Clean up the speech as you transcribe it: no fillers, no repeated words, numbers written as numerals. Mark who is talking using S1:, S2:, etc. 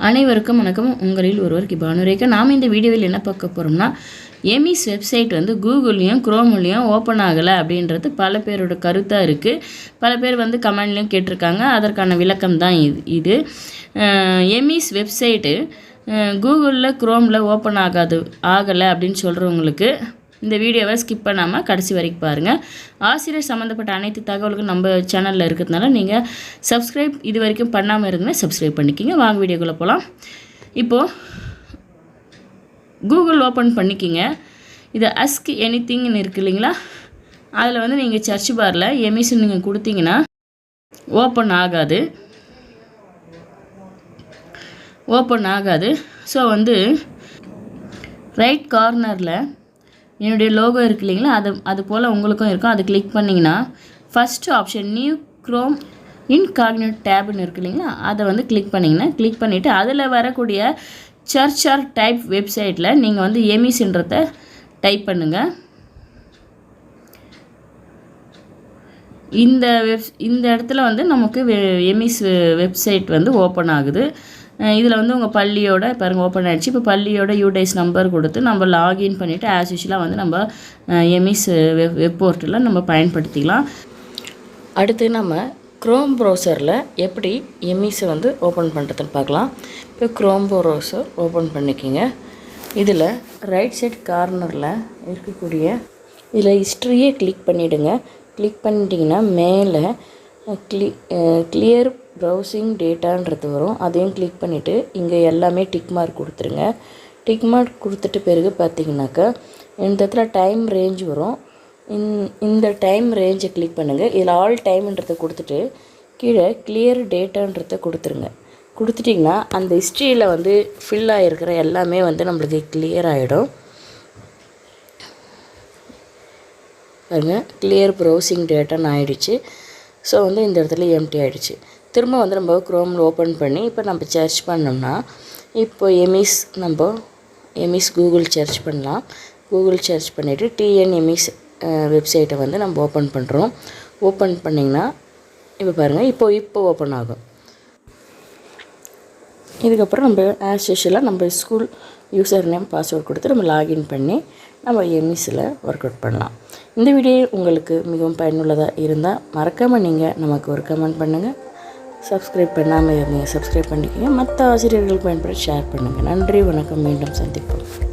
S1: அனைவருக்கும் வணக்கம். உங்களில் ஒருவர் K.V.kuppam. நாம் இந்த வீடியோவில் என்ன பார்க்க போகிறோம்னா, எமிஸ் வெப்சைட் வந்து கூகுள்லேயும் குரோம்லேயும் ஓப்பன் ஆகலை அப்படின்றது பல பேரோட கருத்தாக இருக்குது. பல பேர் வந்து கமெண்ட்லேயும் கேட்டிருக்காங்க. அதற்கான விளக்கம் தான் இது. எமிஸ் வெப்சைட்டு கூகுளில் குரோமில் ஓப்பன் ஆகலை அப்படின்னு சொல்கிறவங்களுக்கு இந்த வீடியோவை ஸ்கிப் பண்ணாமல் கடைசி வரைக்கும் பாருங்கள். ஆசிரியர் சம்மந்தப்பட்ட அனைத்து தகவல்களும் நம்ம சேனலில் இருக்கிறதுனால நீங்கள் சப்ஸ்கிரைப் இது வரைக்கும் பண்ணாமல் இருந்தீங்கன்னா சப்ஸ்கிரைப் பண்ணிக்கிங்க. வாங்க வீடியோக்குள்ளே போகலாம். இப்போது கூகுள் ஓப்பன் பண்ணிக்கிங்க. இது அஸ்க் எனிதிங்னு இருக்குது இல்லைங்களா, அதில் வந்து நீங்கள் சர்ச் பாரில் எமிஸ்ன்னு நீங்கள் கொடுத்தீங்கன்னா ஓப்பன் ஆகாது. ஸோ வந்து ரைட் கார்னரில் என்னுடைய லோகோ இருக்குது இல்லைங்களா, அது போல் உங்களுக்கும் இருக்கும். அது கிளிக் பண்ணிங்கன்னா ஃபஸ்ட்டு ஆப்ஷன் நியூ க்ரோம் இன்காக்னிட் டேப்னு இருக்குது இல்லைங்களா, அதை வந்து கிளிக் பண்ணிவிட்டு அதில் வரக்கூடிய சர்ச் ஆர் டைப் வெப்சைட்டில் நீங்கள் வந்து எமிஸ்ன்றதை டைப் பண்ணுங்கள். இந்த இடத்துல வந்து நமக்கு எமிஸ் வெப்சைட் வந்து ஓப்பன் ஆகுது. இதில் வந்து உங்கள் பள்ளியோட பாருங்கள் ஓப்பன் ஆகிடுச்சு. இப்போ பள்ளியோட யூடைஸ் நம்பர் கொடுத்து நம்ம லாகின் பண்ணிவிட்டு ஆஸ் யூஷுவலாக வந்து நம்ம எமிஸ் வெப் போர்ட்டில் நம்ம பயன்படுத்திக்கலாம். அடுத்து நம்ம க்ரோம் ப்ரௌசரில் எப்படி எமிஸை வந்து ஓப்பன் பண்ணுறதுன்னு பார்க்கலாம். இப்போ க்ரோம் ப்ரௌசர் ஓப்பன் பண்ணிக்கிங்க. இதில் ரைட் சைட் கார்னரில் இருக்கக்கூடிய இதில் ஹிஸ்ட்ரியே கிளிக் பண்ணிவிடுங்க. கிளிக் பண்ணிட்டிங்கன்னா மேலே கிளியர் ப்ரௌசிங் டேட்டான்றது வரும். அதையும் கிளிக் பண்ணிவிட்டு இங்கே எல்லாமே டிக் மார்க் கொடுத்துருங்க. டிக் மார்க் கொடுத்துட்டு பிறகு பார்த்தீங்கன்னாக்கா இந்த இடத்துல டைம் ரேஞ்ச் வரும். இந்த டைம் ரேஞ்சை கிளிக் பண்ணுங்கள். இதில் ஆல் டைம்ன்றதை கொடுத்துட்டு கீழே கிளியர் டேட்டான்றதை கொடுத்துட்டிங்கன்னா அந்த ஹிஸ்ட்ரியில் வந்து ஃபில் ஆகிருக்கிற எல்லாமே வந்து நம்மளுக்கு கிளியர் ஆகிடும். பாருங்கள் கிளியர் ப்ரௌசிங் டேட்டான்னு ஆகிடுச்சு. ஸோ வந்து இந்த இடத்துல எம்டி ஆகிடுச்சு. திரும்ப வந்து நம்ம க்ரோமில் ஓப்பன் பண்ணி இப்போ நம்ம சர்ச் பண்ணோம்னா இப்போ எமிஸ் கூகுள் சர்ச் பண்ணலாம். கூகுள் சர்ச் பண்ணிவிட்டு TN Emis வெப்சைட்டை வந்து நம்ம ஓப்பன் பண்ணுறோம். ஓப்பன் பண்ணிங்கன்னா இப்போ பாருங்கள் இப்போ ஓப்பன் ஆகும். இதுக்கப்புறம் நம்ம ஆஸ் யூஷுவலாக நம்ம ஸ்கூல் யூசர் நேம் பாஸ்வேர்ட் கொடுத்து நம்ம லாகின் பண்ணி நம்ம எமிஸில் ஒர்க் அவுட் பண்ணலாம். இந்த வீடியோ உங்களுக்கு மிகவும் பயனுள்ளதாக இருந்தால் மறக்காமல் நீங்கள் நமக்கு ஒரு கமெண்ட் பண்ணுங்கள். சப்ஸ்கிரைப் பண்ணாமல் இருந்தீங்க சப்ஸ்கிரைப் பண்ணிக்கோங்க. மற்ற ஆசிரியர்கள் பயன்படுத்தி ஷேர் பண்ணுங்கள். நன்றி, வணக்கம். மீண்டும் சந்திப்போம்.